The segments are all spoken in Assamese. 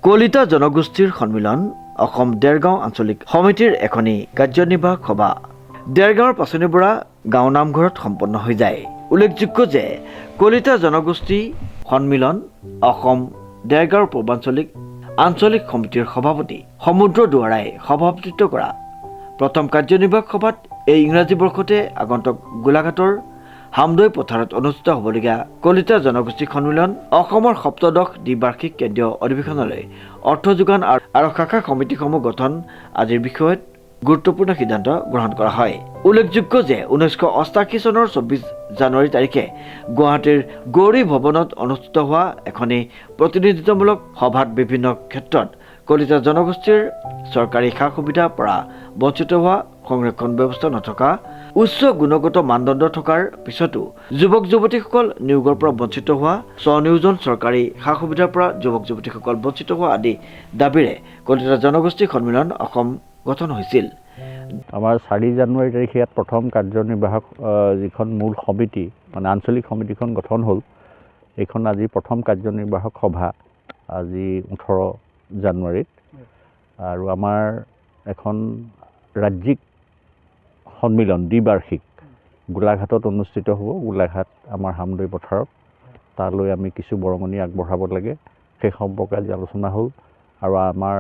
কলিতা জনগোষ্ঠীৰ সন্মিলন অসম দেৰগাঁও আঞ্চলিক সমিতিৰ এখনি কাৰ্যনিৰ্বাহক সভা দেৰগাঁৱৰ পাচনিৰ পৰা গাঁও নামঘৰত সম্পন্ন হৈ যায়। উল্লেখযোগ্য যে কলিতা জনগোষ্ঠী সন্মিলন অসম দেৰগাঁৱৰ পূৰ্বাঞ্চলিক আঞ্চলিক সমিতিৰ সভাপতি সমুদ্ৰ দুৱাৰাই সভাপতিত্ব কৰা প্ৰথম কাৰ্যনিৰ্বাহক সভাত এই ইংৰাজী বৰ্ষতে আগন্তুক গোলাঘাটৰ হামদৈ পথাৰত অনুষ্ঠিত হ'বলগীয়া কলিতা জনগোষ্ঠী সন্মিলন অসমৰ সপ্তদশ দ্বিবাৰ্ষিক কেন্দ্ৰীয় অধিৱেশনলৈ অৰ্থ যোগান আৰু শাখা সমিতিসমূহ গঠন আদিৰ বিষয়ত গুৰুত্বপূৰ্ণ সিদ্ধান্ত গ্ৰহণ কৰা হয়। উল্লেখযোগ্য যে 1988 চনৰ 24 জানুৱাৰী তাৰিখে গুৱাহাটীৰ গৌৰী ভৱনত অনুষ্ঠিত হোৱা এখনি প্ৰতিনিধিত্বমূলক সভাত বিভিন্ন ক্ষেত্ৰত কলিতা জনগোষ্ঠীৰ চৰকাৰী সা সুবিধাৰ পৰা বঞ্চিত হোৱা, সংৰক্ষণ ব্যৱস্থা নথকা, উচ্চ গুণগত মানদণ্ড থকাৰ পিছতো যুৱক যুৱতীসকল নিয়োগৰ পৰা বঞ্চিত হোৱা, স্বনিয়োজন চৰকাৰী সা সুবিধাৰ পৰা যুৱক যুৱতীসকল বঞ্চিত হোৱা আদি দাবীৰে কলিতা জনগোষ্ঠী সন্মিলন অসম গঠন হৈছিল। আমাৰ 4 জানুৱাৰী তাৰিখে ইয়াত প্ৰথম কাৰ্যনিৰ্বাহক যিখন মূল সমিতি মানে আঞ্চলিক সমিতিখন গঠন হ'ল, এইখন আজি প্ৰথম কাৰ্যনিৰ্বাহক সভা আজি 18 জানুৱাৰীত আৰু আমাৰ এখন ৰাজ্যিক সন্মিলন দ্বিবাৰ্ষিক গোলাঘাটত অনুষ্ঠিত হ'ব। গোলাঘাট আমাৰ হামদৈ পথাৰত, তালৈ আমি কিছু বৰঙণি আগবঢ়াব লাগে, সেই সম্পৰ্কে আজি আলোচনা হ'ল। আৰু আমাৰ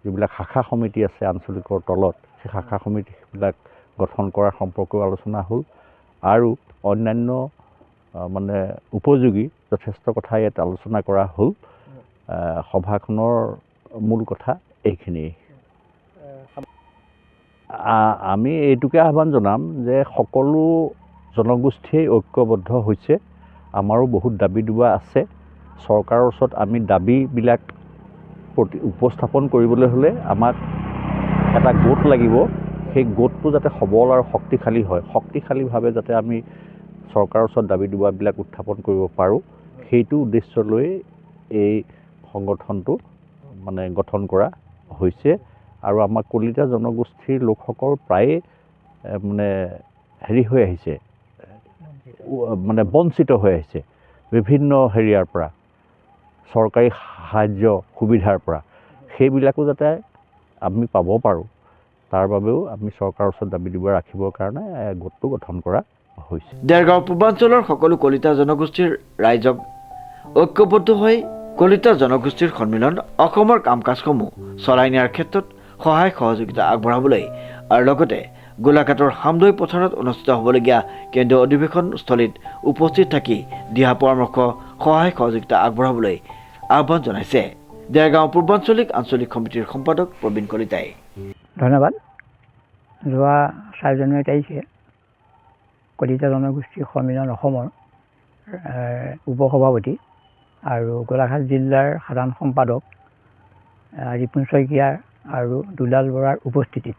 যিবিলাক শাখা সমিতি আছে আঞ্চলিকৰ তলত, সেই শাখা সমিতিবিলাক গঠন কৰাৰ সম্পৰ্কেও আলোচনা হ'ল আৰু অন্যান্য মানে উপযোগী যথেষ্ট কথা ইয়াত আলোচনা কৰা হ'ল। সভাখনৰ মূল কথা এইখিনি। আমি এইটোকে আহ্বান জনাম যে সকলো জনগোষ্ঠীয়ে ঐক্যবদ্ধ হৈছে। আমাৰো বহুত দাবী দুবা আছে। চৰকাৰৰ ওচৰত আমি দাবীবিলাক উপস্থাপন কৰিবলৈ হ'লে আমাক এটা গোট লাগিব। সেই গোটটো যাতে সবল আৰু শক্তিশালী হয়, শক্তিশালীভাৱে যাতে আমি চৰকাৰৰ ওচৰত দাবী দুবাবিলাক উত্থাপন কৰিব পাৰোঁ, সেইটো উদ্দেশ্য লৈ এই সংগঠনটো মানে গঠন কৰা হৈছে। আৰু আমাৰ কলিতা জনগোষ্ঠীৰ লোকসকল প্ৰায়ে মানে হেৰি হৈ আহিছে, মানে বঞ্চিত হৈ আহিছে বিভিন্ন হেৰিয়াৰ পৰা, চৰকাৰী সাহাৰ্য সুবিধাৰ পৰা। সেইবিলাকো যাতে আমি পাব পাৰোঁ, তাৰ বাবেও আমি চৰকাৰৰ ওচৰত দাবী দিব ৰাখিবৰ কাৰণে গোটটো গঠন কৰা হৈছে। দেৰগাঁও পূৰ্বাঞ্চলৰ সকলো কলিতা জনগোষ্ঠীৰ ৰাইজক ঐক্যবদ্ধ হৈ কলিতা জনগোষ্ঠীৰ সন্মিলন অসমৰ কাম কাজসমূহ চলাই নিয়াৰ ক্ষেত্ৰত সহায় সহযোগিতা আগবঢ়াবলৈ আৰু লগতে গোলাঘাটৰ হামদৈ পথাৰত অনুষ্ঠিত হ'বলগীয়া কেন্দ্ৰীয় অধিৱেশনস্থলীত উপস্থিত থাকি দিহা পৰামৰ্শ সহায় সহযোগিতা আগবঢ়াবলৈ আহ্বান জনাইছে দেৰগাঁও পূৰ্বাঞ্চলিক আঞ্চলিক সমিতিৰ সম্পাদক প্ৰবীণ কলিতাই। ধন্যবাদ। যোৱা 4 জানুৱাৰী তাৰিখে কলিতা জনগোষ্ঠী সন্মিলন অসমৰ উপসভাপতি আৰু গোলাঘাট জিলাৰ সাধাৰণ সম্পাদক ৰিপুণ শইকীয়া আৰু দুলাল বৰাৰ উপস্থিতিত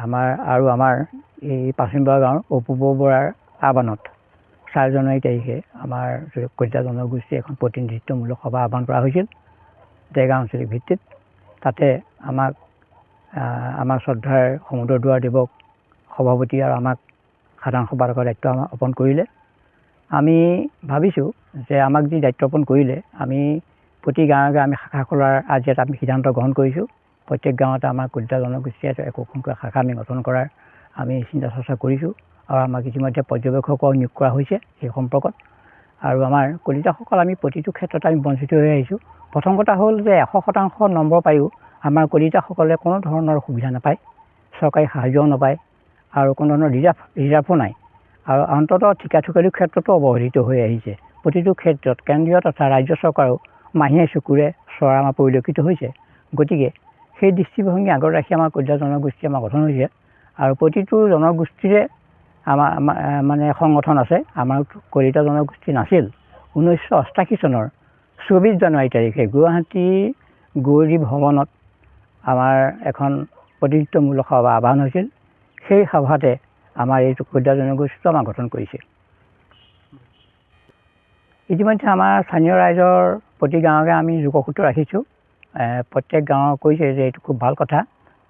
আমাৰ এই পাচনিবৰা গাঁৱৰ অপূৰ্ব বৰাৰ আহ্বানত 4 জানুৱাৰী তাৰিখে আমাৰ কলিতা জনগোষ্ঠী এখন প্ৰতিনিধিত্বমূলক সভা আহ্বান কৰা হৈছিল দেৰগাঁও আঞ্চলিক ভিত্তিত। তাতে আমাৰ শ্ৰদ্ধাৰ সমুদ্ৰ দুৱাৰ দেৱক সভাপতি আৰু আমাক সাধাৰণ সম্পাদকৰ দায়িত্ব অৰ্পণ কৰিলে। আমি ভাবিছোঁ যে আমাক যি দায়িত্ব অৰ্পণ কৰিলে, আমি প্ৰতি গাঁৱে গাঁৱে আমি শাখা খোলাৰ আজি এটা আমি সিদ্ধান্ত গ্ৰহণ কৰিছোঁ। প্ৰত্যেক গাঁৱতে আমাৰ কলিতা জনগোষ্ঠীয়ে একোখনকৈ শাখা আমি গঠন কৰাৰ আমি চিন্তা চৰ্চা কৰিছোঁ আৰু আমাক ইতিমধ্যে পৰ্যবেক্ষকো নিয়োগ কৰা হৈছে সেই সম্পৰ্কত। আৰু আমাৰ কলিতাসকল আমি প্ৰতিটো ক্ষেত্ৰত আমি বঞ্চিত হৈ আহিছোঁ। প্ৰথম কথা হ'ল যে 100% নম্বৰ পায়ো আমাৰ কলিতাসকলে কোনো ধৰণৰ সুবিধা নাপায়, চৰকাৰী সাহাৰ্যও নাপায় আৰু কোনো ধৰণৰ ৰিজাৰ্ভো নাই। আৰু অন্ততঃ ঠিকা থুকালিৰ ক্ষেত্ৰতো অৱহেলিত হৈ আহিছে। প্ৰতিটো ক্ষেত্ৰত কেন্দ্ৰীয় তথা ৰাজ্য চৰকাৰেও মাহীয়ে চকুৰে চোৱা আমাৰ পৰিলক্ষিত হৈছে। গতিকে সেই দৃষ্টিভংগী আগত ৰাখি আমাৰ কলিতা জনগোষ্ঠী আমাৰ গঠন হৈছে আৰু প্ৰতিটো জনগোষ্ঠীৰে আমাৰ মানে সংগঠন আছে। আমাৰ কলিতা জনগোষ্ঠী নাছিল। 1988 চনৰ 24 জানুৱাৰী তাৰিখে গুৱাহাটী গৌৰী ভৱনত আমাৰ এখন প্ৰতিনিধিত্বমূলক সভা আহ্বান হৈছিল। সেই সভাতে আমাৰ এই কলিতা জনগোষ্ঠীটো আমাৰ গঠন কৰিছে। ইতিমধ্যে আমাৰ স্থানীয় ৰাইজৰ প্ৰতি গাঁৱে আমি যোগসূত্ৰ ৰাখিছোঁ। প্ৰত্যেক গাঁৱৰ কৈছে যে এইটো খুব ভাল কথা,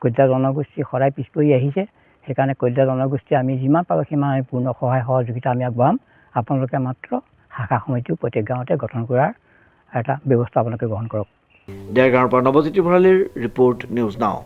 কলিতা জনগোষ্ঠী সদায় পিছ পৰি আহিছে, সেইকাৰণে কলিতা জনগোষ্ঠী আমি যিমান পাৰোঁ সিমান আমি পূৰ্ণ সহায় সহযোগিতা আমি আগবঢ়াম। আপোনালোকে মাত্ৰ শাখা সমিতিও প্ৰত্যেক গাঁৱতে গঠন কৰাৰ এটা ব্যৱস্থা আপোনালোকে গ্ৰহণ কৰক। দেৰগাঁৱৰ পৰা নৱজ্যোতি ভঁৰালীৰ ৰিপৰ্ট নিউজ নাও।